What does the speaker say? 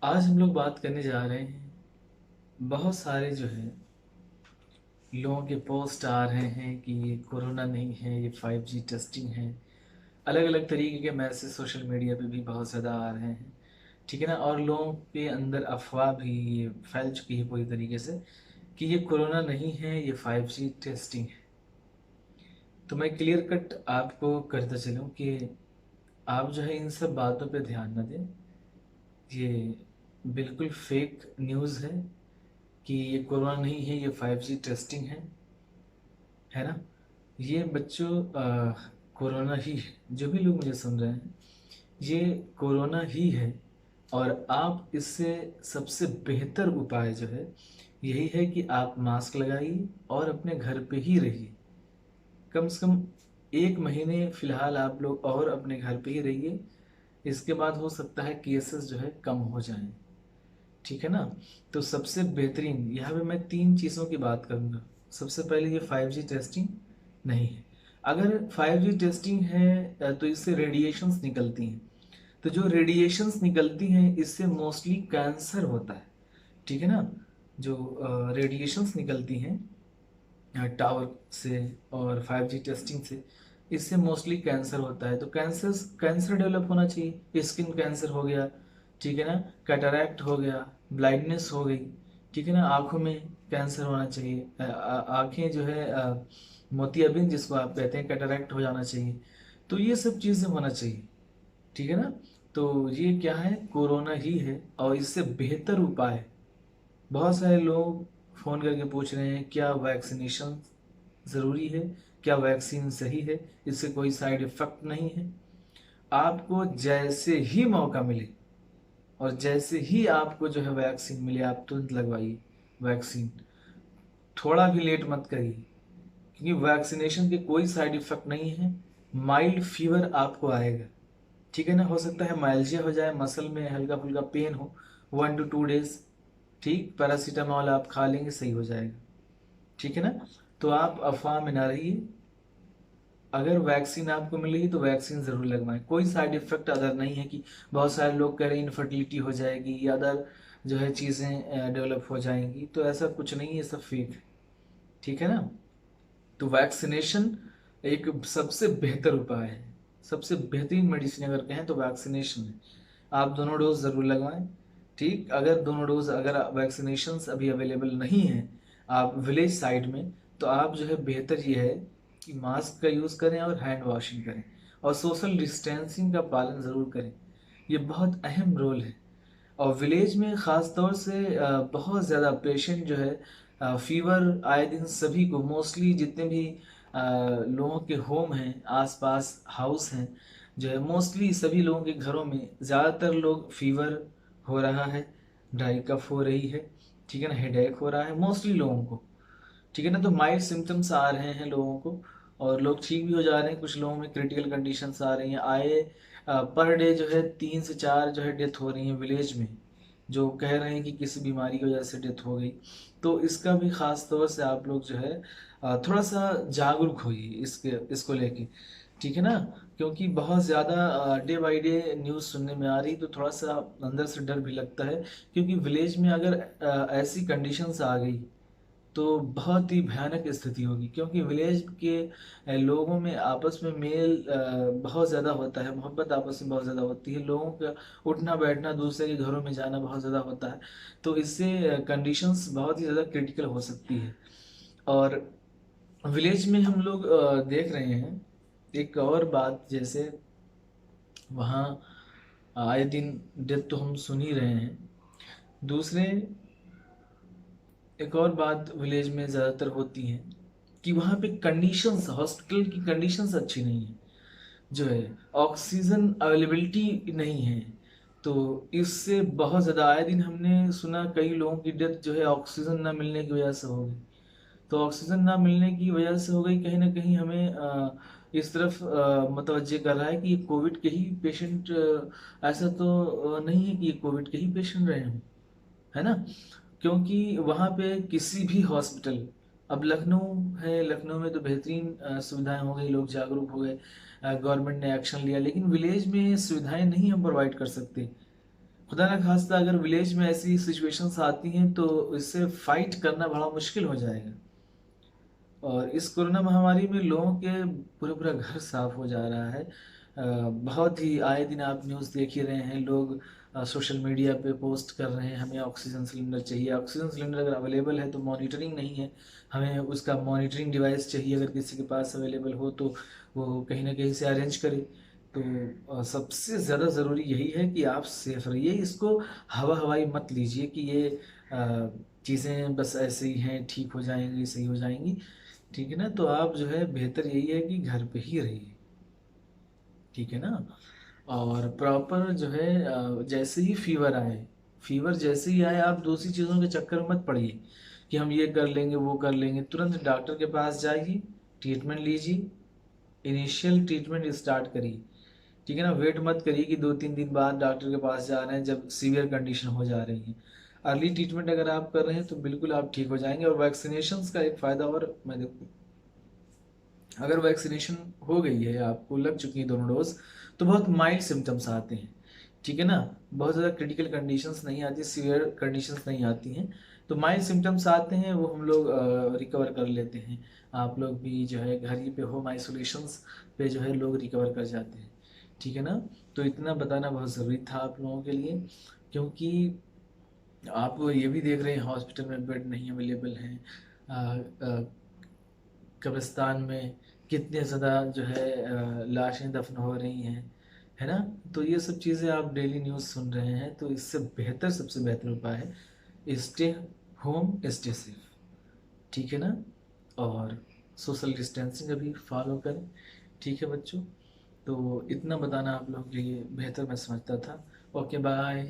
आज हम लोग बात करने जा रहे हैं। बहुत सारे जो है लोगों के पोस्ट आ रहे हैं कि ये कोरोना नहीं है, ये 5G टेस्टिंग है। अलग अलग तरीके के मैसेज सोशल मीडिया पे भी बहुत ज़्यादा आ रहे हैं, ठीक है ना। और लोगों के अंदर अफवाह भी ये फैल चुकी है पूरी तरीके से कि ये कोरोना नहीं है, ये 5G टेस्टिंग है। तो मैं क्लियर कट आपको करता चलूँ कि आप जो है इन सब बातों पे ध्यान न दें। ये बिल्कुल फेक न्यूज़ है कि ये कोरोना नहीं है, ये 5G टेस्टिंग है ना। ये बच्चों कोरोना ही है। जो भी लोग मुझे सुन रहे हैं, ये कोरोना ही है। और आप इससे सबसे बेहतर उपाय जो है यही है कि आप मास्क लगाइए और अपने घर पे ही रहिए। कम से कम 1 महीने फ़िलहाल आप लोग और अपने घर पे ही रहिए। इसके बाद हो सकता है केसेस जो है कम हो जाएं, ठीक है ना। तो सबसे बेहतरीन यहाँ पे मैं 3 चीज़ों की बात करूँगा। सबसे पहले ये 5G टेस्टिंग नहीं है। अगर 5G टेस्टिंग है तो इससे रेडिएशंस निकलती हैं। तो जो रेडिएशंस निकलती हैं इससे मोस्टली कैंसर होता है, ठीक है ना। जो रेडिएशंस निकलती हैं टावर से और 5G टेस्टिंग से, इससे मोस्टली कैंसर होता है। तो कैंसर डेवलप होना चाहिए। स्किन कैंसर हो गया, ठीक है ना। कैटरैक्ट हो गया, ब्लाइंडनेस हो गई, ठीक है ना। आँखों में कैंसर होना चाहिए। आँखें जो है मोतियाबिंद जिसको आप कहते हैं, कैटरैक्ट हो जाना चाहिए। तो ये सब चीज़ें होना चाहिए, ठीक है ना। तो ये क्या है, कोरोना ही है। और इससे बेहतर उपाय, बहुत सारे लोग फ़ोन करके पूछ रहे हैं क्या वैक्सीनेशन ज़रूरी है, क्या वैक्सीन सही है, इससे कोई साइड इफ़ेक्ट नहीं है। आपको जैसे ही मौका मिले और जैसे ही आपको जो है वैक्सीन मिले, आप तुरंत लगवाइए वैक्सीन। थोड़ा भी लेट मत करिए, क्योंकि वैक्सीनेशन के कोई साइड इफ़ेक्ट नहीं है। माइल्ड फीवर आपको आएगा, ठीक है ना। हो सकता है माइल्जिया हो जाए, मसल में हल्का फुल्का पेन हो 1 to 2 डेज, ठीक। पैरासीटामॉल आप खा लेंगे, सही हो जाएगा, ठीक है ना। तो आप अफवाह में ना रहिए। अगर वैक्सीन आपको मिलेगी तो वैक्सीन ज़रूर लगवाएं। कोई साइड इफ़ेक्ट अदर नहीं है कि बहुत सारे लोग कह रहे हैं इनफर्टिलिटी हो जाएगी या अदर जो है चीज़ें डेवलप हो जाएंगी, तो ऐसा कुछ नहीं है, सब फेक है, ठीक है ना। तो वैक्सीनेशन एक सबसे बेहतर उपाय है। सबसे बेहतरीन मेडिसिन अगर कहें तो वैक्सीनेशन है। आप दोनों डोज ज़रूर लगवाएं, ठीक। अगर दोनों डोज, अगर वैक्सीनेशंस अभी अवेलेबल नहीं है आप विलेज साइड में, तो आप जो है बेहतर ये है कि मास्क का यूज़ करें और हैंड वॉशिंग करें और सोशल डिस्टेंसिंग का पालन ज़रूर करें। ये बहुत अहम रोल है। और विलेज में ख़ास तौर से बहुत ज़्यादा पेशेंट जो है, फीवर आए दिन सभी को, मोस्टली जितने भी लोगों के होम हैं, आसपास हाउस हैं, जो है मोस्टली सभी लोगों के घरों में ज़्यादातर लोग फीवर हो रहा है, ड्राई कफ हो रही है, ठीक है ना, हेडेक हो रहा है मोस्टली लोगों को, ठीक है ना। तो माइल्ड सिम्टम्स आ रहे हैं लोगों को और लोग ठीक भी हो जा रहे हैं। कुछ लोगों में क्रिटिकल कंडीशंस आ रही हैं। आए पर डे जो है 3 से 4 जो है डेथ हो रही है विलेज में, जो कह रहे हैं कि किसी बीमारी की वजह से डेथ हो गई। तो इसका भी ख़ास तौर से आप लोग जो है थोड़ा सा जागरूक होइए इसको लेके, ठीक है ना। क्योंकि बहुत ज़्यादा डे बाई डे न्यूज़ सुनने में आ रही, तो थोड़ा सा अंदर से डर भी लगता है। क्योंकि विलेज में अगर ऐसी कंडीशंस आ गई तो बहुत ही भयानक स्थिति होगी। क्योंकि विलेज के लोगों में आपस में मेल बहुत ज़्यादा होता है, मोहब्बत आपस में बहुत ज़्यादा होती है, लोगों का उठना बैठना, दूसरे के घरों में जाना बहुत ज़्यादा होता है। तो इससे कंडीशंस बहुत ही ज़्यादा क्रिटिकल हो सकती है। और विलेज में हम लोग देख रहे हैं एक और बात, जैसे वहाँ आए दिन डेथ तो हम सुन ही रहे हैं। दूसरे एक और बात विलेज में ज़्यादातर होती है कि वहाँ पे कंडीशंस, हॉस्पिटल की कंडीशंस अच्छी नहीं है, जो है ऑक्सीजन अवेलेबिलिटी नहीं है। तो इससे बहुत ज़्यादा आए दिन हमने सुना कई लोगों की डेथ जो है ऑक्सीजन ना मिलने की वजह से हो गई। तो ऑक्सीजन ना मिलने की वजह से हो गई, कहीं ना कहीं हमें इस तरफ मुतवज्जे कर रहा है कि ये कोविड के ही पेशेंट, ऐसा तो नहीं है कि ये कोविड के ही पेशेंट रहे हों, है ना। क्योंकि वहाँ पे किसी भी हॉस्पिटल, अब लखनऊ है, लखनऊ में तो बेहतरीन सुविधाएं हो गई, लोग जागरूक हो गए, गवर्नमेंट ने एक्शन लिया। लेकिन विलेज में सुविधाएं नहीं हम प्रोवाइड कर सकते। खुदा न खास्ता अगर विलेज में ऐसी सिचुएशंस आती हैं तो इससे फाइट करना बड़ा मुश्किल हो जाएगा। और इस कोरोना महामारी में लोगों के पूरा पूरा घर साफ हो जा रहा है। बहुत ही आए दिन आप न्यूज़ देख ही रहे हैं, लोग सोशल मीडिया पे पोस्ट कर रहे हैं हमें ऑक्सीजन सिलेंडर चाहिए। ऑक्सीजन सिलेंडर अगर अवेलेबल है तो मॉनिटरिंग नहीं है, हमें उसका मॉनिटरिंग डिवाइस चाहिए। अगर किसी के पास अवेलेबल हो तो वो कहीं ना कहीं से अरेंज करे। तो सबसे ज़्यादा ज़रूरी यही है कि आप सेफ रहिए, इसको हवा हवाई मत लीजिए कि ये चीज़ें बस ऐसे ही हैं, ठीक हो जाएंगी, सही हो जाएंगी। ठीक है ना, तो आप जो है बेहतर यही है कि घर पे ही रहिए। ठीक है ना। और प्रॉपर जो है जैसे ही फीवर आए, फीवर जैसे ही आए आप दूसरी चीज़ों के चक्कर में मत पड़िए कि हम ये कर लेंगे वो कर लेंगे। तुरंत डॉक्टर के पास जाइए, ट्रीटमेंट लीजिए, इनिशियल ट्रीटमेंट स्टार्ट करिए। ठीक है ना, वेट मत करिए कि 2-3 दिन बाद डॉक्टर के पास जा रहे हैं जब सीवियर कंडीशन हो जा रही है। अर्ली ट्रीटमेंट अगर आप कर रहे हैं तो बिल्कुल आप ठीक हो जाएंगे। और वैक्सीनेशन का एक फ़ायदा और मैं देखूँ, अगर वैक्सीनेशन हो गई है, आपको लग चुकी है दोनों डोज, तो बहुत माइल्ड सिम्टम्स आते हैं। ठीक है ना, बहुत ज़्यादा क्रिटिकल कंडीशंस नहीं आती, सीवियर कंडीशंस नहीं आती हैं। तो माइल्ड सिम्टम्स आते हैं वो हम लोग रिकवर कर लेते हैं। आप लोग भी जो है घर ही पे होम आइसोलेशंस पे जो है लोग रिकवर कर जाते हैं। ठीक है ना। तो इतना बताना बहुत ज़रूरी था आप लोगों के लिए, क्योंकि आप ये भी देख रहे हैं हॉस्पिटल में बेड नहीं अवेलेबल हैं। कब्रिस्तान में कितने ज़्यादा जो है लाशें दफन हो रही हैं, है ना। तो ये सब चीज़ें आप डेली न्यूज़ सुन रहे हैं, तो इससे बेहतर, सबसे बेहतर उपाय है स्टे होम, स्टे सेफ। ठीक है ना। और सोशल डिस्टेंसिंग अभी फॉलो करें। ठीक है बच्चों, तो इतना बताना आप लोगों के लिए बेहतर मैं समझता था। Okay bye.